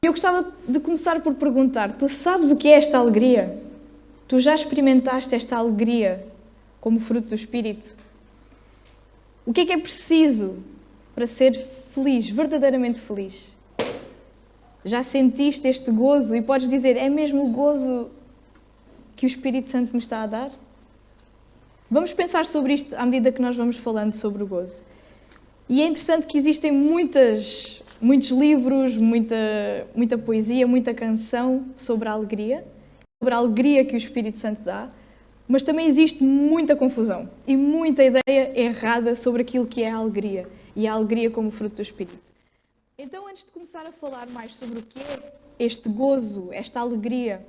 Eu gostava de começar por perguntar, tu sabes o que é esta alegria? Tu já experimentaste esta alegria como fruto do Espírito? O que é preciso para ser feliz, verdadeiramente feliz? Já sentiste este gozo e podes dizer, é mesmo o gozo que o Espírito Santo me está a dar? Vamos pensar sobre isto à medida que nós vamos falando sobre o gozo. E é interessante que existem muitos livros, muita poesia, muita canção sobre a alegria que o Espírito Santo dá, mas também existe muita confusão e muita ideia errada sobre aquilo que é a alegria e a alegria como fruto do Espírito. Então, antes de começar a falar mais sobre o que é este gozo, esta alegria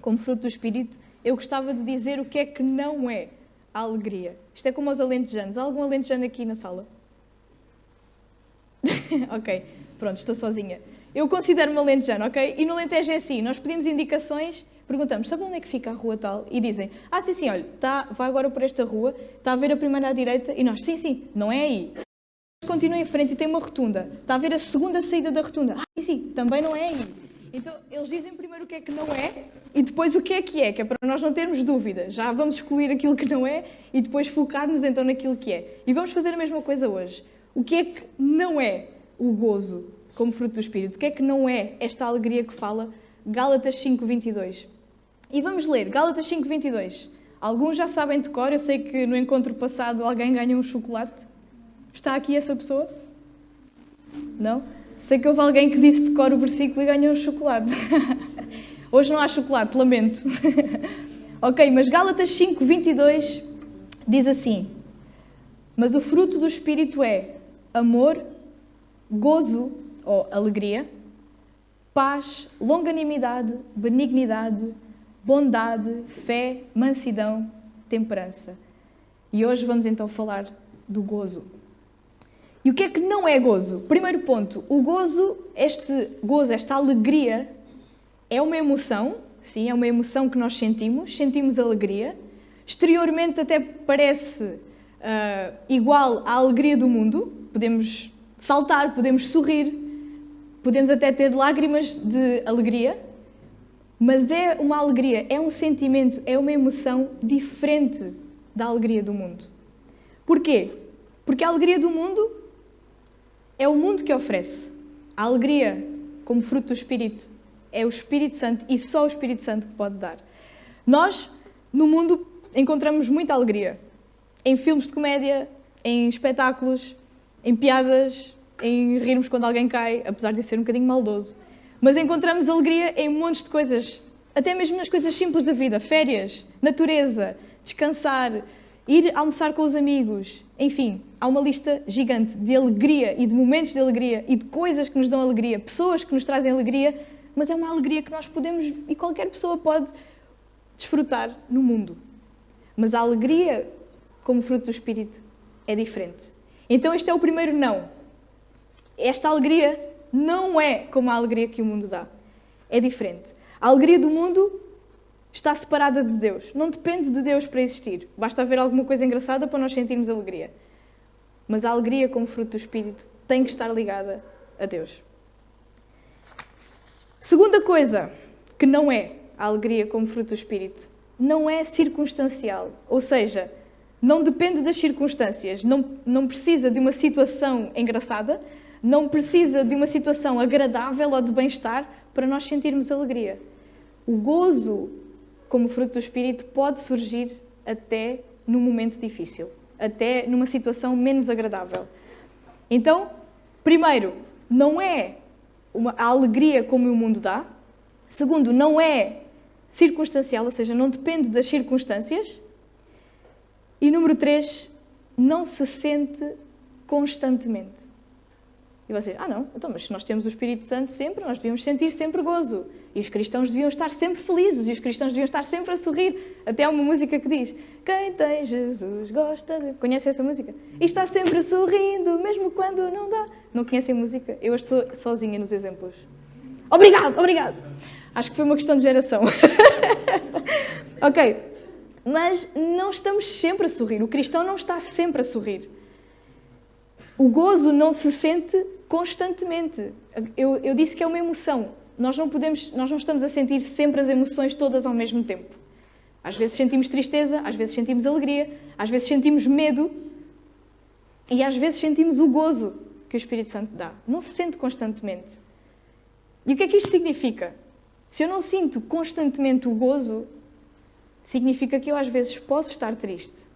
como fruto do Espírito, eu gostava de dizer o que é que não é a alegria. Isto é como aos alentejanos. Há algum alentejano aqui na sala? Ok, pronto, estou sozinha. Eu considero-me alentejano, ok? E no Alentejo é assim, nós pedimos indicações, perguntamos, sabe onde é que fica a rua tal? E dizem, sim, olha, vai agora por esta rua, está a ver a primeira à direita? E nós, sim, não é aí. Continua em frente e tem uma rotunda. Está a ver a segunda saída da rotunda? Sim, também não é aí. Então, eles dizem primeiro o que é que não é e depois o que é para nós não termos dúvidas. Já vamos excluir aquilo que não é e depois focar-nos então naquilo que é. E vamos fazer a mesma coisa hoje. O que é que não é o gozo como fruto do Espírito? O que é que não é esta alegria que fala Gálatas 5:22? E vamos ler Gálatas 5:22. Alguns já sabem de cor, eu sei que no encontro passado alguém ganhou um chocolate. Está aqui essa pessoa? Não? Sei que houve alguém que disse de cor o versículo e ganhou um chocolate. Hoje não há chocolate, lamento. Ok, mas Gálatas 5:22 diz assim: mas o fruto do Espírito é amor, gozo ou alegria, paz, longanimidade, benignidade, bondade, fé, mansidão, temperança. E hoje vamos então falar do gozo. E o que é que não é gozo? Primeiro ponto, o gozo, esta alegria, é uma emoção, sim, é uma emoção que nós sentimos alegria. Exteriormente até parece igual à alegria do mundo, podemos saltar, podemos sorrir, podemos até ter lágrimas de alegria, mas é uma alegria, é um sentimento, é uma emoção diferente da alegria do mundo. Porquê? Porque a alegria do mundo é o mundo que oferece. A alegria, como fruto do Espírito, é o Espírito Santo e só o Espírito Santo que pode dar. Nós, no mundo, encontramos muita alegria. Em filmes de comédia, em espetáculos, em piadas, em rirmos quando alguém cai, apesar de ser um bocadinho maldoso. Mas encontramos alegria em montes de coisas, até mesmo nas coisas simples da vida. Férias, natureza, descansar, ir almoçar com os amigos. Enfim, há uma lista gigante de alegria e de momentos de alegria e de coisas que nos dão alegria, pessoas que nos trazem alegria, mas é uma alegria que nós podemos e qualquer pessoa pode desfrutar no mundo. Mas a alegria, como fruto do Espírito, é diferente. Então este é o primeiro não. Esta alegria não é como a alegria que o mundo dá. É diferente. A alegria do mundo está separada de Deus. Não depende de Deus para existir. Basta haver alguma coisa engraçada para nós sentirmos alegria. Mas a alegria como fruto do Espírito tem que estar ligada a Deus. Segunda coisa que não é a alegria como fruto do Espírito, não é circunstancial. Ou seja, não depende das circunstâncias. Não precisa de uma situação engraçada, não precisa de uma situação agradável ou de bem-estar para nós sentirmos alegria. O gozo como fruto do Espírito pode surgir até num momento difícil, até numa situação menos agradável. Então, primeiro, não é a alegria como o mundo dá. Segundo, não é circunstancial, ou seja, não depende das circunstâncias. E número 3, não se sente constantemente. E vocês, não, então, mas se nós temos o Espírito Santo sempre, nós devíamos sentir sempre gozo. E os cristãos deviam estar sempre felizes, e os cristãos deviam estar sempre a sorrir. Até há uma música que diz, quem tem Jesus gosta de... Conhece essa música? E está sempre sorrindo, mesmo quando não dá. Não conhecem a música? Eu estou sozinha nos exemplos. Obrigado. Acho que foi uma questão de geração. Ok. Mas não estamos sempre a sorrir. O cristão não está sempre a sorrir. O gozo não se sente constantemente. Eu disse que é uma emoção. nós não estamos a sentir sempre as emoções todas ao mesmo tempo. Às vezes sentimos tristeza, às vezes sentimos alegria, às vezes sentimos medo e às vezes sentimos o gozo que o Espírito Santo dá. Não se sente constantemente. E o que é que isto significa? Se eu não sinto constantemente o gozo, significa que eu às vezes posso estar triste.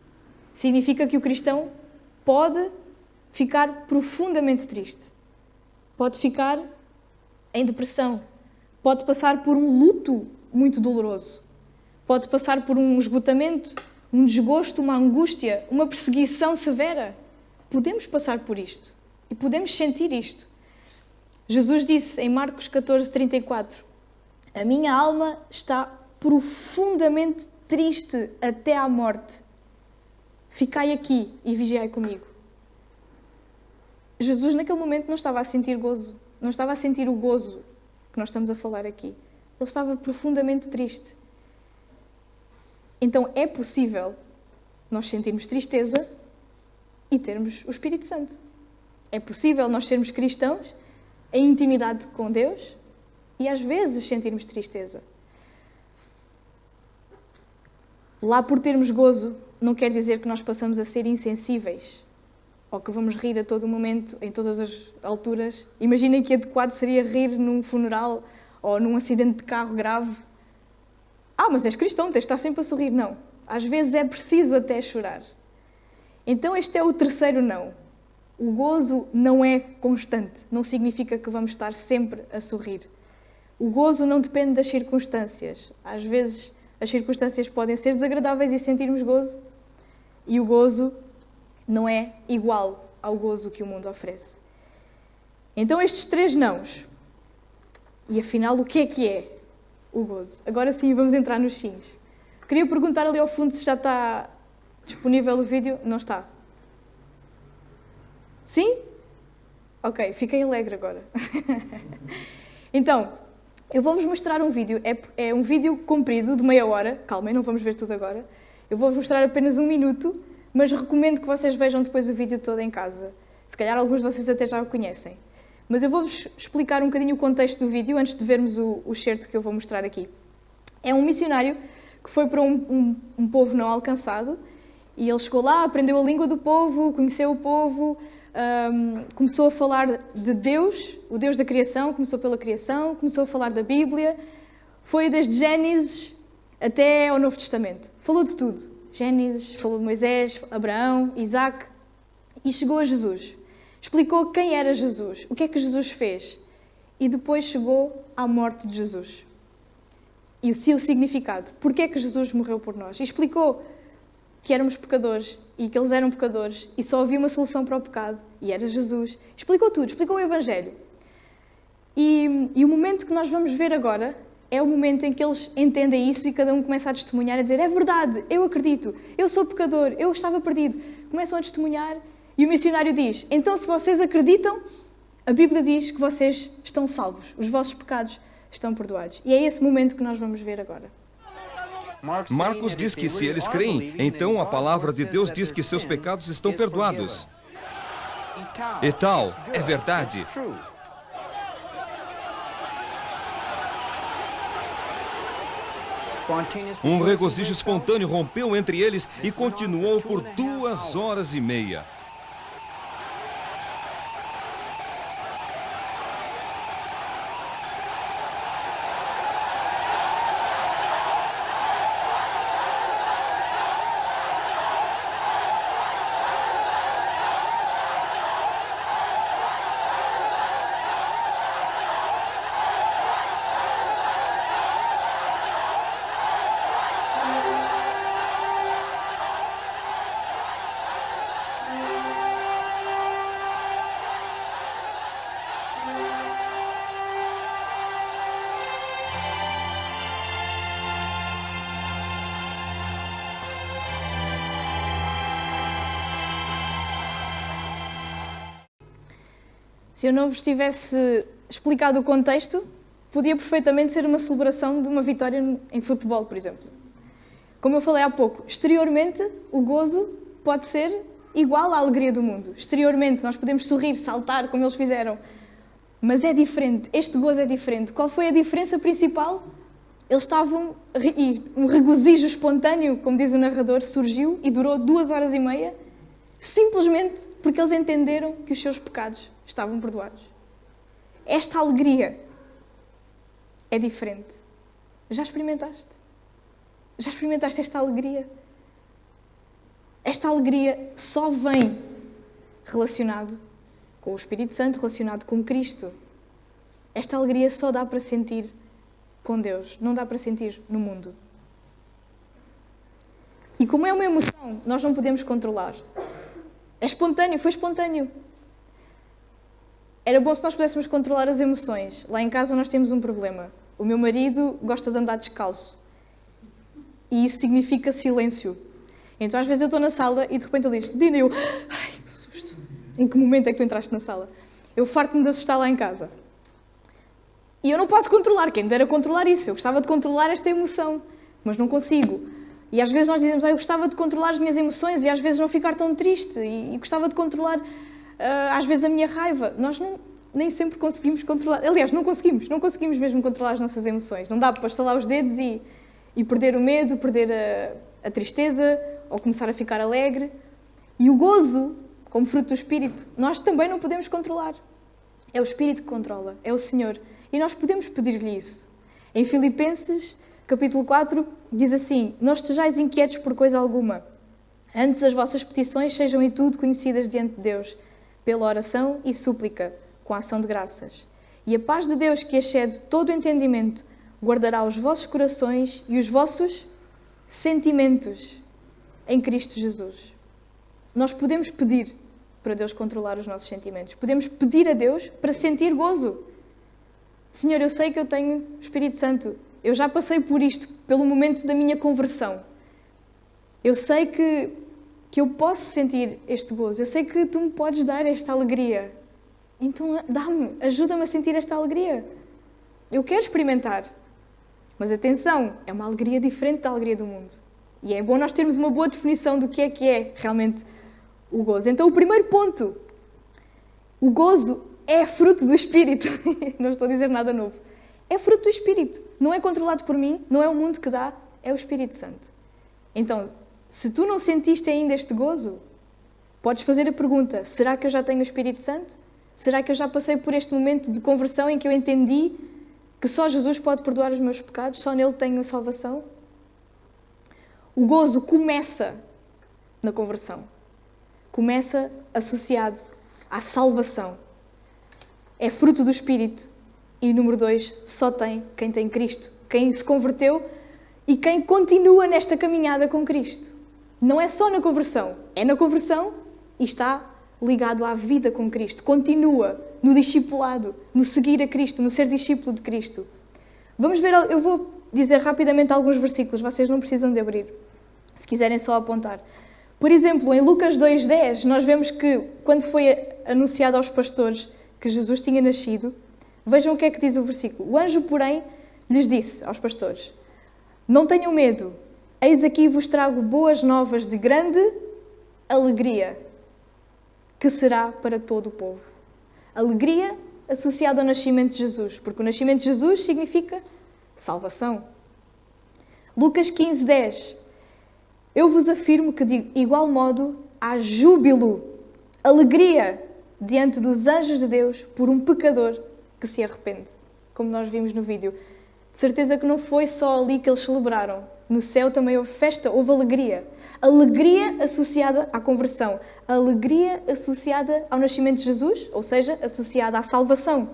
Significa que o cristão pode ficar profundamente triste. Pode ficar em depressão. Pode passar por um luto muito doloroso. Pode passar por um esgotamento, um desgosto, uma angústia, uma perseguição severa. Podemos passar por isto. E podemos sentir isto. Jesus disse em Marcos 14:34: a minha alma está profundamente triste até à morte. Ficai aqui e vigiai comigo. Jesus naquele momento não estava a sentir gozo. Não estava a sentir o gozo que nós estamos a falar aqui. Ele estava profundamente triste. Então é possível nós sentirmos tristeza e termos o Espírito Santo. É possível nós sermos cristãos em intimidade com Deus e às vezes sentirmos tristeza. Lá por termos gozo, não quer dizer que nós passamos a ser insensíveis ou que vamos rir a todo momento, em todas as alturas. Imaginem que adequado seria rir num funeral ou num acidente de carro grave. Mas és cristão, tens de estar sempre a sorrir. Não. Às vezes é preciso até chorar. Então este é o terceiro não. O gozo não é constante. Não significa que vamos estar sempre a sorrir. O gozo não depende das circunstâncias. Às vezes as circunstâncias podem ser desagradáveis e sentirmos gozo. E o gozo não é igual ao gozo que o mundo oferece. Então estes três nãos. E afinal, o que é o gozo? Agora sim, vamos entrar nos sims. Queria perguntar ali ao fundo se já está disponível o vídeo. Não está? Sim? Ok, fiquei alegre agora. Então, eu vou-vos mostrar um vídeo. É um vídeo comprido, de meia hora. Calmem, não vamos ver tudo agora. Eu vou-vos mostrar apenas 1 minuto, mas recomendo que vocês vejam depois o vídeo todo em casa. Se calhar alguns de vocês até já o conhecem. Mas eu vou-vos explicar um bocadinho o contexto do vídeo antes de vermos o certo que eu vou mostrar aqui. É um missionário que foi para um povo não alcançado e ele chegou lá, aprendeu a língua do povo, conheceu o povo, começou a falar de Deus, o Deus da criação, começou pela criação, começou a falar da Bíblia, foi desde Gênesis até ao Novo Testamento. Falou de tudo. Gênesis, falou de Moisés, Abraão, Isaac e chegou a Jesus. Explicou quem era Jesus, o que é que Jesus fez e depois chegou à morte de Jesus. E o seu significado, porque é que Jesus morreu por nós. E explicou que éramos pecadores e que eles eram pecadores e só havia uma solução para o pecado e era Jesus. Explicou tudo, explicou o Evangelho. E o momento que nós vamos ver agora é o momento em que eles entendem isso e cada um começa a testemunhar, a dizer: é verdade, eu acredito, eu sou pecador, eu estava perdido. Começam a testemunhar e o missionário diz: então se vocês acreditam, a Bíblia diz que vocês estão salvos, os vossos pecados estão perdoados. E é esse momento que nós vamos ver agora. Marcos diz que se eles creem, então a palavra de Deus diz que seus pecados estão perdoados. E tal, é verdade. Um regozijo espontâneo rompeu entre eles e continuou por 2 horas e meia. Se eu não vos tivesse explicado o contexto, podia perfeitamente ser uma celebração de uma vitória em futebol, por exemplo. Como eu falei há pouco, exteriormente o gozo pode ser igual à alegria do mundo. Exteriormente nós podemos sorrir, saltar, como eles fizeram. Mas é diferente, este gozo é diferente. Qual foi a diferença principal? Eles estavam, e um regozijo espontâneo, como diz o narrador, surgiu e durou 2 horas e meia, simplesmente porque eles entenderam que os seus pecados estavam perdoados. Esta alegria é diferente. Já experimentaste? Já experimentaste esta alegria? Esta alegria só vem relacionado com o Espírito Santo, relacionado com Cristo. Esta alegria só dá para sentir com Deus, não dá para sentir no mundo. E como é uma emoção, nós não podemos controlar. É espontâneo, foi espontâneo. Era bom se nós pudéssemos controlar as emoções. Lá em casa nós temos um problema. O meu marido gosta de andar descalço. E isso significa silêncio. Então às vezes eu estou na sala e de repente ele diz: Dina, eu... Ai, que susto. Em que momento é que tu entraste na sala? Eu farto-me de assustar lá em casa. E eu não posso controlar. Quem me dera controlar isso? Eu gostava de controlar esta emoção. Mas não consigo. E às vezes nós dizemos: eu gostava de controlar as minhas emoções e às vezes não ficar tão triste. E gostava de controlar, às vezes, a minha raiva. Nós nem sempre conseguimos controlar. Aliás, não conseguimos mesmo controlar as nossas emoções. Não dá para estalar os dedos e perder o medo, perder a tristeza ou começar a ficar alegre. E o gozo, como fruto do Espírito, nós também não podemos controlar. É o Espírito que controla, é o Senhor. E nós podemos pedir-lhe isso. Em Filipenses, capítulo 4, diz assim: não estejais inquietos por coisa alguma. Antes as vossas petições sejam em tudo conhecidas diante de Deus, pela oração e súplica, com a ação de graças. E a paz de Deus, que excede todo o entendimento, guardará os vossos corações e os vossos sentimentos em Cristo Jesus. Nós podemos pedir para Deus controlar os nossos sentimentos. Podemos pedir a Deus para sentir gozo. Senhor, eu sei que eu tenho o Espírito Santo. Eu já passei por isto, pelo momento da minha conversão. Eu sei que eu posso sentir este gozo. Eu sei que tu me podes dar esta alegria. Então dá-me, ajuda-me a sentir esta alegria. Eu quero experimentar. Mas atenção, é uma alegria diferente da alegria do mundo. E é bom nós termos uma boa definição do que é realmente o gozo. Então o primeiro ponto, o gozo é fruto do Espírito. Não estou a dizer nada novo. É fruto do Espírito. Não é controlado por mim, não é o mundo que dá, é o Espírito Santo. Então, se tu não sentiste ainda este gozo, podes fazer a pergunta: será que eu já tenho o Espírito Santo? Será que eu já passei por este momento de conversão em que eu entendi que só Jesus pode perdoar os meus pecados, só nele tenho salvação? O gozo começa na conversão. Começa associado à salvação. É fruto do Espírito. E número 2, só tem quem tem Cristo. Quem se converteu e quem continua nesta caminhada com Cristo. Não é só na conversão. É na conversão e está ligado à vida com Cristo. Continua no discipulado, no seguir a Cristo, no ser discípulo de Cristo. Vamos ver, eu vou dizer rapidamente alguns versículos. Vocês não precisam de abrir. Se quiserem só apontar. Por exemplo, em Lucas 2:10, nós vemos que quando foi anunciado aos pastores que Jesus tinha nascido, vejam o que é que diz o versículo. O anjo, porém, lhes disse aos pastores: não tenham medo, eis aqui vos trago boas novas de grande alegria, que será para todo o povo. Alegria associada ao nascimento de Jesus, porque o nascimento de Jesus significa salvação. Lucas 15:10. Eu vos afirmo que de igual modo há júbilo, alegria diante dos anjos de Deus por um pecador que se arrepende, como nós vimos no vídeo. De certeza que não foi só ali que eles celebraram. No céu também houve festa, houve alegria. Alegria associada à conversão. Alegria associada ao nascimento de Jesus, ou seja, associada à salvação.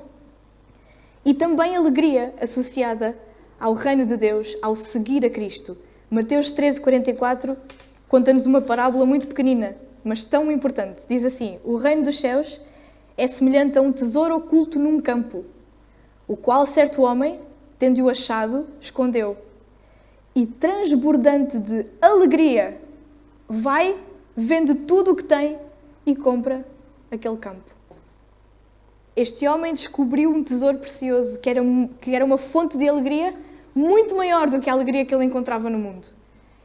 E também alegria associada ao reino de Deus, ao seguir a Cristo. Mateus 13:44 conta-nos uma parábola muito pequenina, mas tão importante. Diz assim: o reino dos céus é semelhante a um tesouro oculto num campo, o qual certo homem, tendo-o achado, escondeu. E transbordante de alegria, vai, vende tudo o que tem e compra aquele campo. Este homem descobriu um tesouro precioso, que era uma fonte de alegria muito maior do que a alegria que ele encontrava no mundo.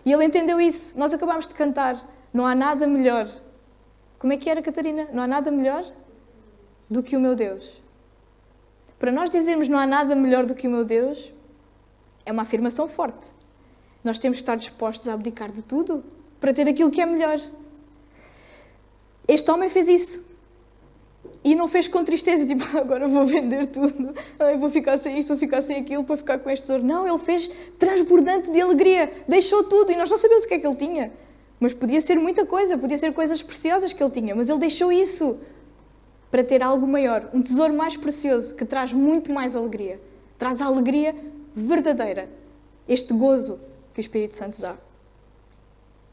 E ele entendeu isso. Nós acabámos de cantar. Não há nada melhor. Como é que era, Catarina? Não há nada melhor do que o meu Deus. Para nós dizermos não há nada melhor do que o meu Deus, é uma afirmação forte. Nós temos que estar dispostos a abdicar de tudo para ter aquilo que é melhor. Este homem fez isso. E não fez com tristeza, tipo, agora vou vender tudo, vou ficar sem isto, vou ficar sem aquilo para ficar com este tesouro. Não, ele fez transbordante de alegria, deixou tudo e nós não sabemos o que é que ele tinha. Mas podia ser muita coisa, podia ser coisas preciosas que ele tinha, mas ele deixou isso para ter algo maior, um tesouro mais precioso, que traz muito mais alegria. Traz a alegria verdadeira, este gozo que o Espírito Santo dá.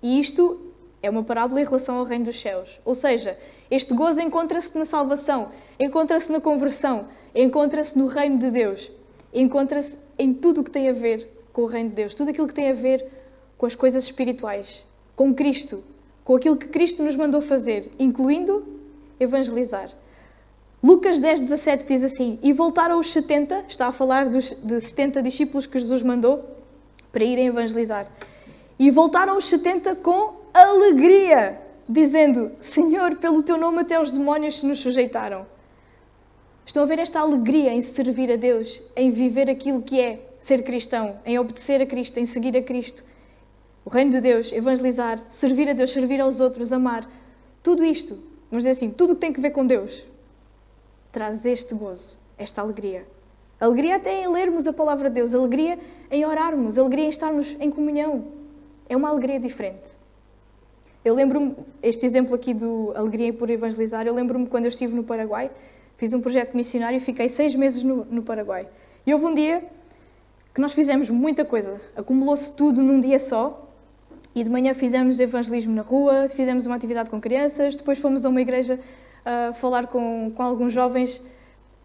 E isto é uma parábola em relação ao reino dos céus. Ou seja, este gozo encontra-se na salvação, encontra-se na conversão, encontra-se no reino de Deus, encontra-se em tudo o que tem a ver com o reino de Deus, tudo aquilo que tem a ver com as coisas espirituais, com Cristo, com aquilo que Cristo nos mandou fazer, incluindo evangelizar. Lucas 10:17 diz assim: e voltaram os 70, está a falar de 70 discípulos que Jesus mandou para irem evangelizar. E voltaram os 70 com alegria, dizendo: Senhor, pelo teu nome até os demónios se nos sujeitaram. Estão a ver esta alegria em servir a Deus, em viver aquilo que é ser cristão, em obedecer a Cristo, em seguir a Cristo. O reino de Deus, evangelizar, servir a Deus, servir aos outros, amar. Tudo isto, vamos dizer assim, tudo o que tem a ver com Deus, traz este gozo, esta alegria. Alegria até em lermos a palavra de Deus, alegria em orarmos, alegria em estarmos em comunhão. É uma alegria diferente. Eu lembro-me, este exemplo aqui do alegria por evangelizar, eu lembro-me quando eu estive no Paraguai, fiz um projeto missionário e fiquei 6 meses no Paraguai. E houve um dia que nós fizemos muita coisa, acumulou-se tudo num dia só, e de manhã fizemos evangelismo na rua, fizemos uma atividade com crianças, depois fomos a uma igreja falar com alguns jovens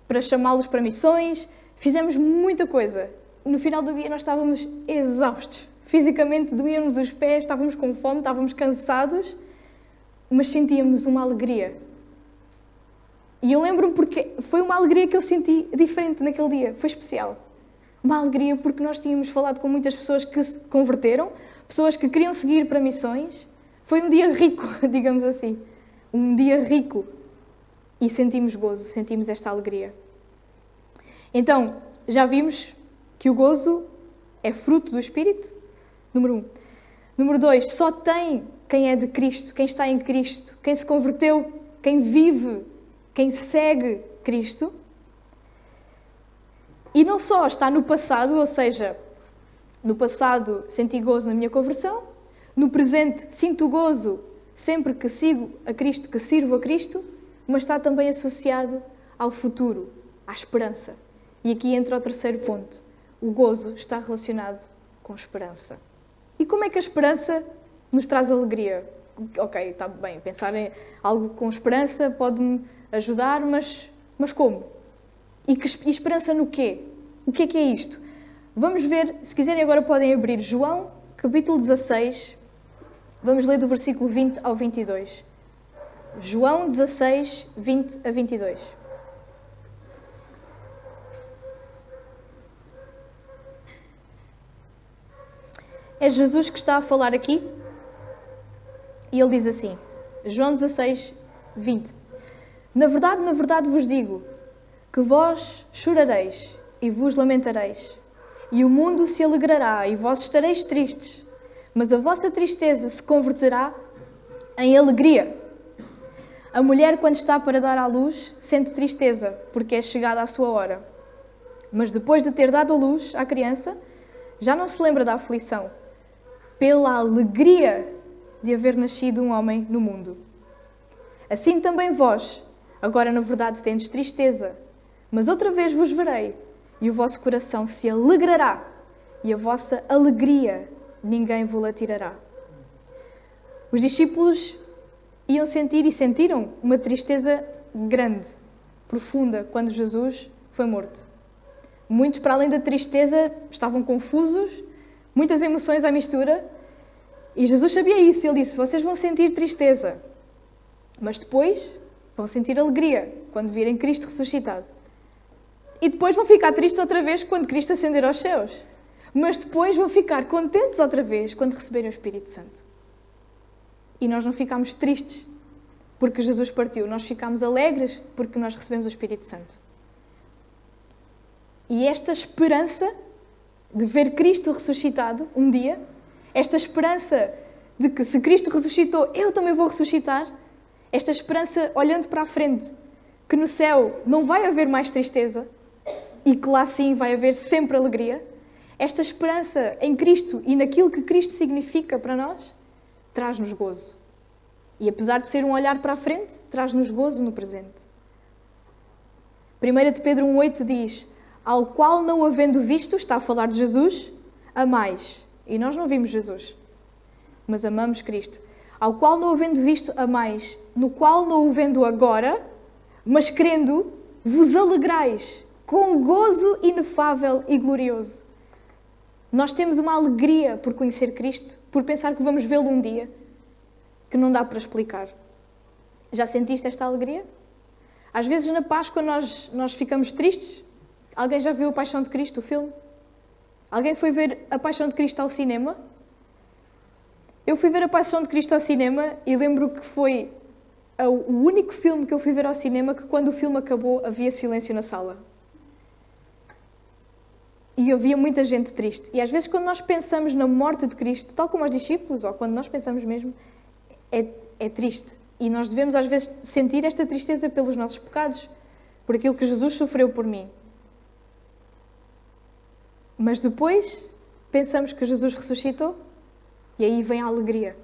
para chamá-los para missões, fizemos muita coisa. No final do dia nós estávamos exaustos, fisicamente doíamos os pés, estávamos com fome, estávamos cansados, mas sentíamos uma alegria. E eu lembro-me porque foi uma alegria que eu senti diferente naquele dia, foi especial. Uma alegria porque nós tínhamos falado com muitas pessoas que se converteram, pessoas que queriam seguir para missões. Foi um dia rico, digamos assim. Um dia rico. E sentimos gozo, sentimos esta alegria. Então, já vimos que o gozo é fruto do Espírito? Número 1. Número 2, só tem quem é de Cristo, quem está em Cristo, quem se converteu, quem vive, quem segue Cristo. E não só está no passado, ou seja, no passado senti gozo na minha conversão, no presente sinto gozo sempre que sigo a Cristo, que sirvo a Cristo, mas está também associado ao futuro, à esperança. E aqui entra o terceiro ponto. O gozo está relacionado com esperança. E como é que a esperança nos traz alegria? Ok, está bem, pensar em algo com esperança pode-me ajudar, mas como? E esperança no quê? O que é isto? Vamos ver, se quiserem agora podem abrir João, capítulo 16, vamos ler do versículo 20 ao 22. João 16, 20 a 22. É Jesus que está a falar aqui e ele diz assim, João 16, 20. Na verdade vos digo que vós chorareis e vos lamentareis, e o mundo se alegrará e vós estareis tristes, mas a vossa tristeza se converterá em alegria. A mulher, quando está para dar à luz, sente tristeza, porque é chegada a sua hora. Mas depois de ter dado à luz à criança, já não se lembra da aflição, pela alegria de haver nascido um homem no mundo. Assim também vós, agora na verdade tendes tristeza, mas outra vez vos verei, e o vosso coração se alegrará, e a vossa alegria ninguém vos-la tirará. Os discípulos iam sentir e sentiram uma tristeza grande, profunda, quando Jesus foi morto. Muitos, para além da tristeza, estavam confusos, muitas emoções à mistura, e Jesus sabia isso. Ele disse, vocês vão sentir tristeza, mas depois vão sentir alegria, quando virem Cristo ressuscitado. E depois vão ficar tristes outra vez, quando Cristo ascender aos céus. Mas depois vão ficar contentes outra vez, quando receberem o Espírito Santo. E nós não ficamos tristes porque Jesus partiu, nós ficamos alegres porque nós recebemos o Espírito Santo. E esta esperança de ver Cristo ressuscitado um dia, esta esperança de que se Cristo ressuscitou, eu também vou ressuscitar, esta esperança olhando para a frente, que no céu não vai haver mais tristeza e que lá sim vai haver sempre alegria, esta esperança em Cristo e naquilo que Cristo significa para nós, traz-nos gozo. E apesar de ser um olhar para a frente, traz-nos gozo no presente. 1 de Pedro 1,8 diz: ao qual não havendo visto, está a falar de Jesus, amais. E nós não vimos Jesus, mas amamos Cristo. Ao qual não havendo visto, amais. No qual não o vendo agora, mas crendo, vos alegrais com gozo inefável e glorioso. Nós temos uma alegria por conhecer Cristo, por pensar que vamos vê-lo um dia, que não dá para explicar. Já sentiste esta alegria? Às vezes na Páscoa nós ficamos tristes. Alguém já viu A Paixão de Cristo, o filme? Alguém foi ver A Paixão de Cristo ao cinema? Eu fui ver A Paixão de Cristo ao cinema e lembro que foi o único filme que eu fui ver ao cinema que quando o filme acabou havia silêncio na sala. E havia muita gente triste. E às vezes quando nós pensamos na morte de Cristo, tal como os discípulos, ou quando nós pensamos mesmo, é triste. E nós devemos às vezes sentir esta tristeza pelos nossos pecados, por aquilo que Jesus sofreu por mim. Mas depois pensamos que Jesus ressuscitou e aí vem a alegria.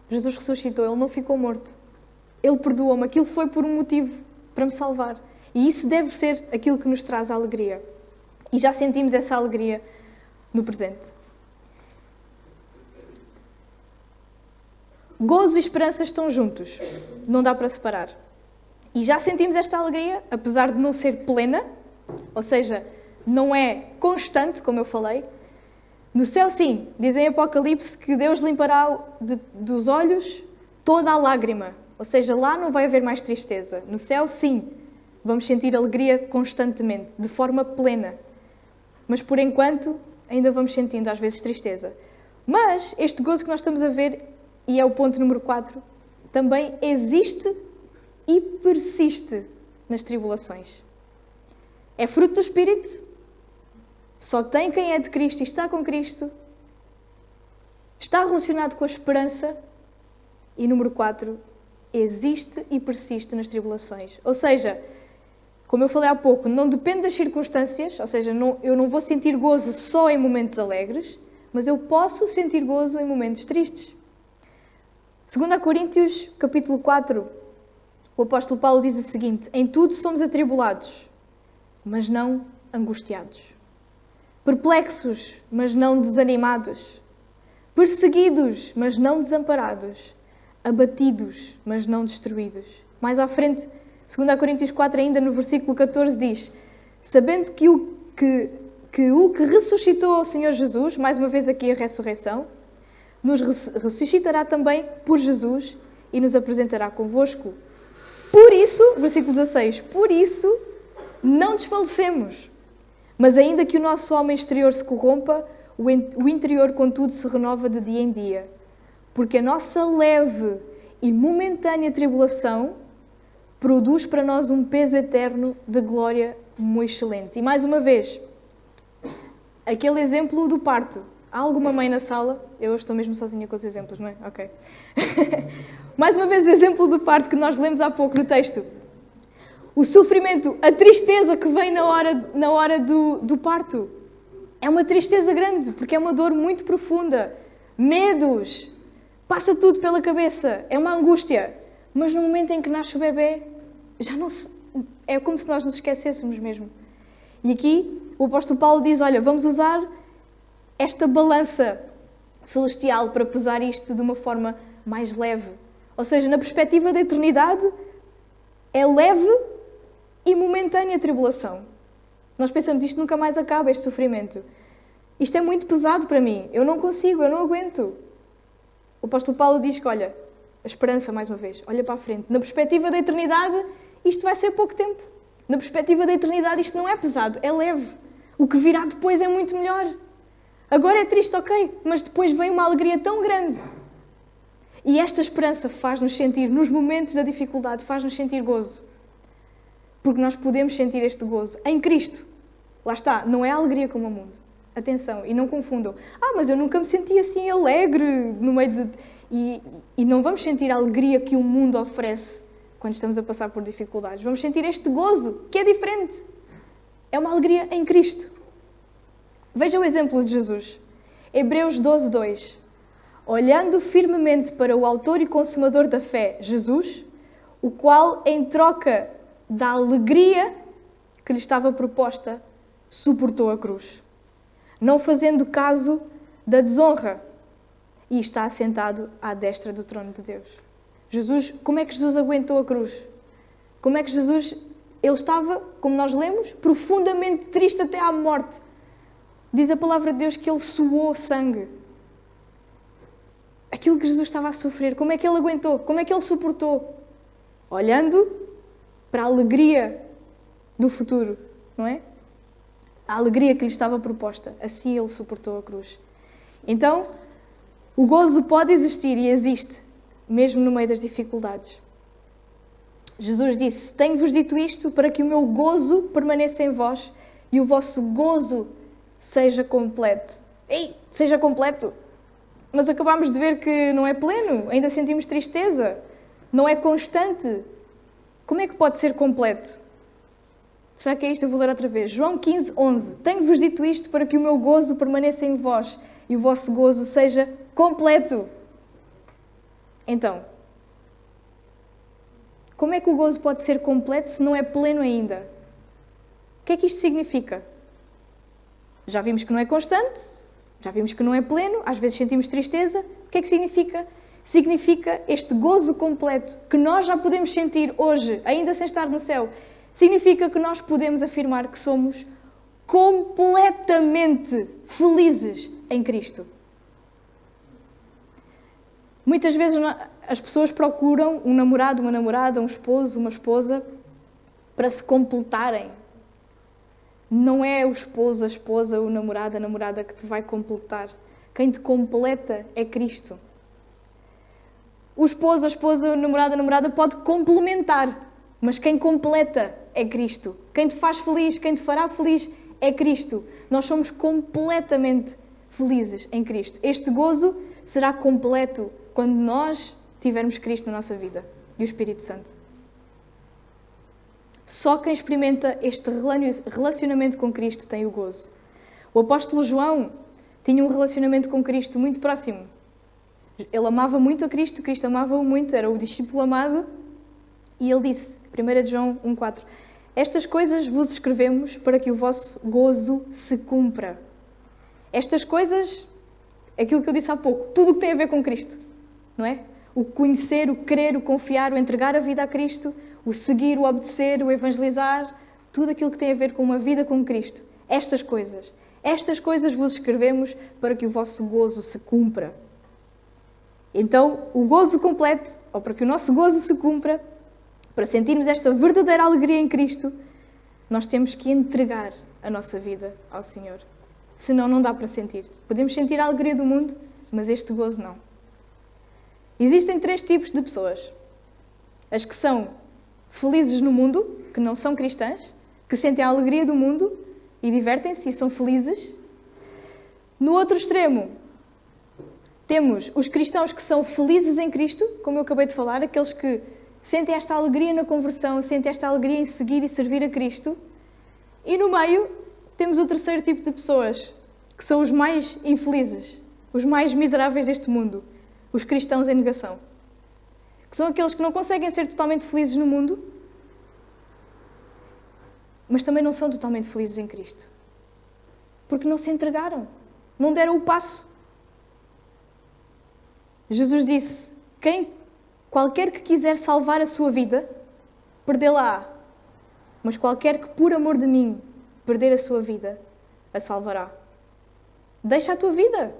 Jesus ressuscitou, Ele não ficou morto. Ele perdoou-me, aquilo foi por um motivo, para me salvar. E isso deve ser aquilo que nos traz a alegria. E já sentimos essa alegria no presente. Gozo e esperança estão juntos. Não dá para separar. E já sentimos esta alegria, apesar de não ser plena, ou seja, não é constante, como eu falei. No céu, sim, diz em Apocalipse que Deus limpará dos olhos toda a lágrima. Ou seja, lá não vai haver mais tristeza. No céu, sim, vamos sentir alegria constantemente, de forma plena. Mas, por enquanto, ainda vamos sentindo, às vezes, tristeza. Mas, este gozo que nós estamos a ver, e é o ponto número 4, também existe e persiste nas tribulações. É fruto do Espírito. Só tem quem é de Cristo e está com Cristo. Está relacionado com a esperança. E número 4, existe e persiste nas tribulações. Ou seja, como eu falei há pouco, não depende das circunstâncias, ou seja, eu não vou sentir gozo só em momentos alegres, mas eu posso sentir gozo em momentos tristes. 2 Coríntios, capítulo 4, o apóstolo Paulo diz o seguinte: em tudo somos atribulados, mas não angustiados. Perplexos, mas não desanimados. Perseguidos, mas não desamparados. Abatidos, mas não destruídos. Mais à frente, 2 Coríntios 4, ainda no versículo 14, diz: sabendo que o que ressuscitou o Senhor Jesus, mais uma vez aqui a ressurreição, nos ressuscitará também por Jesus e nos apresentará convosco. Por isso, versículo 16, por isso não desfalecemos. Mas ainda que o nosso homem exterior se corrompa, o interior, contudo, se renova de dia em dia. Porque a nossa leve e momentânea tribulação produz para nós um peso eterno de glória muito excelente. E mais uma vez, aquele exemplo do parto. Há alguma mãe na sala? Eu estou mesmo sozinha com os exemplos, não é? Ok. Mais uma vez o exemplo do parto que nós lemos há pouco no texto. O sofrimento, a tristeza que vem na hora do parto. É uma tristeza grande, porque é uma dor muito profunda. Medos. Passa tudo pela cabeça. É uma angústia. Mas no momento em que nasce o bebê, já não se... é como se nós nos esquecêssemos mesmo. E aqui o apóstolo Paulo diz, olha, vamos usar esta balança celestial para pesar isto de uma forma mais leve. Ou seja, na perspectiva da eternidade, é leve e momentânea a tribulação. Nós pensamos, isto nunca mais acaba, este sofrimento. Isto é muito pesado para mim. Eu não consigo, eu não aguento. O apóstolo Paulo diz que, olha, a esperança, mais uma vez, olha para a frente. Na perspectiva da eternidade, isto vai ser pouco tempo. Na perspectiva da eternidade, isto não é pesado, é leve. O que virá depois é muito melhor. Agora é triste, ok, mas depois vem uma alegria tão grande. E esta esperança faz-nos sentir, nos momentos da dificuldade, faz-nos sentir gozo. Porque nós podemos sentir este gozo em Cristo. Lá está, não é alegria como o mundo. Atenção, e não confundam. Mas eu nunca me senti assim alegre no meio de... E não vamos sentir a alegria que o mundo oferece quando estamos a passar por dificuldades. Vamos sentir este gozo, que é diferente. É uma alegria em Cristo. Veja o exemplo de Jesus. Hebreus 12:2. Olhando firmemente para o autor e consumador da fé, Jesus, o qual, em troca da alegria que lhe estava proposta, suportou a cruz, não fazendo caso da desonra, e está assentado à destra do trono de Deus. Jesus, como é que Jesus aguentou a cruz? Como é que Jesus, ele estava, como nós lemos, profundamente triste até à morte. Diz a palavra de Deus que ele suou sangue. Aquilo que Jesus estava a sofrer, como é que ele aguentou? Como é que ele suportou? Olhando para a alegria do futuro, não é? A alegria que lhe estava proposta. Assim ele suportou a cruz. Então, o gozo pode existir e existe, mesmo no meio das dificuldades. Jesus disse: tenho-vos dito isto para que o meu gozo permaneça em vós e o vosso gozo seja completo. Seja completo! Mas acabámos de ver que não é pleno, ainda sentimos tristeza, não é constante. Como é que pode ser completo? Será que é isto? Eu vou ler outra vez. João 15:11. Tenho-vos dito isto para que o meu gozo permaneça em vós e o vosso gozo seja completo. Então, como é que o gozo pode ser completo se não é pleno ainda? O que é que isto significa? Já vimos que não é constante, já vimos que não é pleno, às vezes sentimos tristeza. O que é que significa? Significa este gozo completo que nós já podemos sentir hoje, ainda sem estar no céu. Significa que nós podemos afirmar que somos completamente felizes em Cristo. Muitas vezes as pessoas procuram um namorado, uma namorada, um esposo, uma esposa para se completarem. Não é o esposo, a esposa, o namorado, a namorada que te vai completar. Quem te completa é Cristo. O esposo, a esposa, o namorado, a namorada pode complementar, mas quem completa é Cristo. Quem te faz feliz, quem te fará feliz é Cristo. Nós somos completamente felizes em Cristo. Este gozo será completo quando nós tivermos Cristo na nossa vida e o Espírito Santo. Só quem experimenta este relacionamento com Cristo tem o gozo. O apóstolo João tinha um relacionamento com Cristo muito próximo. Ele amava muito a Cristo, Cristo amava-o muito, era o discípulo amado. E ele disse, 1 João 1,4, estas coisas vos escrevemos para que o vosso gozo se cumpra. Estas coisas, aquilo que eu disse há pouco, tudo o que tem a ver com Cristo, não é? O conhecer, o querer, o confiar, o entregar a vida a Cristo, o seguir, o obedecer, o evangelizar, tudo aquilo que tem a ver com uma vida com Cristo. Estas coisas vos escrevemos para que o vosso gozo se cumpra. Então, o gozo completo, ou para que o nosso gozo se cumpra, para sentirmos esta verdadeira alegria em Cristo, nós temos que entregar a nossa vida ao Senhor. Senão não dá para sentir. Podemos sentir a alegria do mundo, mas este gozo não. Existem 3 tipos de pessoas. As que são felizes no mundo, que não são cristãs, que sentem a alegria do mundo e divertem-se e são felizes. No outro extremo, temos os cristãos que são felizes em Cristo, como eu acabei de falar, aqueles que sentem esta alegria na conversão, sentem esta alegria em seguir e servir a Cristo. E no meio, temos o terceiro tipo de pessoas, que são os mais infelizes, os mais miseráveis deste mundo, os cristãos em negação. Que são aqueles que não conseguem ser totalmente felizes no mundo, mas também não são totalmente felizes em Cristo. Porque não se entregaram, não deram o passo. Jesus disse, qualquer que quiser salvar a sua vida, perdê-la-á. Mas qualquer que, por amor de mim, perder a sua vida, a salvará. Deixa a tua vida.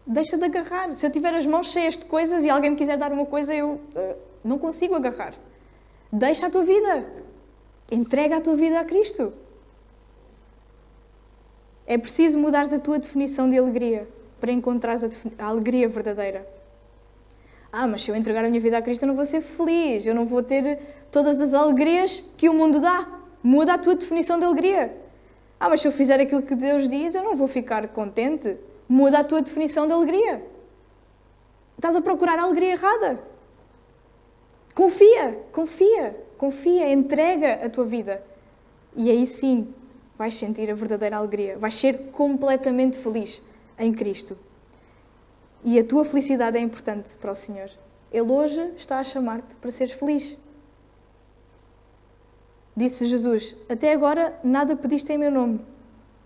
Deixa de agarrar. Se eu tiver as mãos cheias de coisas e alguém me quiser dar uma coisa, eu não consigo agarrar. Deixa a tua vida. Entrega a tua vida a Cristo. É preciso mudares a tua definição de alegria para encontrares a alegria verdadeira. Mas se eu entregar a minha vida a Cristo, eu não vou ser feliz. Eu não vou ter todas as alegrias que o mundo dá. Muda a tua definição de alegria. Mas se eu fizer aquilo que Deus diz, eu não vou ficar contente. Muda a tua definição de alegria. Estás a procurar a alegria errada. Confia, entrega a tua vida. E aí sim, vais sentir a verdadeira alegria. Vais ser completamente feliz em Cristo. E a tua felicidade é importante para o Senhor. Ele hoje está a chamar-te para seres feliz. Disse Jesus: até agora nada pediste em meu nome.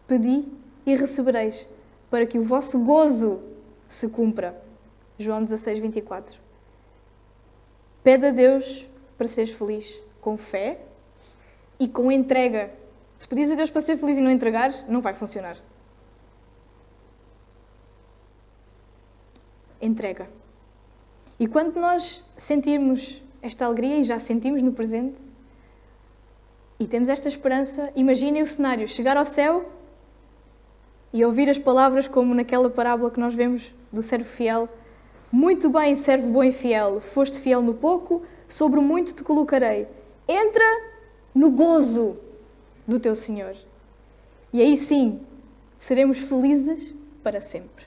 Pedi e recebereis, para que o vosso gozo se cumpra. João 16, 24. Pede a Deus para seres feliz com fé e com entrega. Se pedires a Deus para ser feliz e não entregares, não vai funcionar. Entrega. E quando nós sentirmos esta alegria, e já sentimos no presente, e temos esta esperança, imaginem o cenário, chegar ao céu e ouvir as palavras como naquela parábola que nós vemos do servo fiel. Muito bem, servo bom e fiel, foste fiel no pouco, sobre o muito te colocarei. Entra no gozo do teu Senhor. E aí sim, seremos felizes para sempre.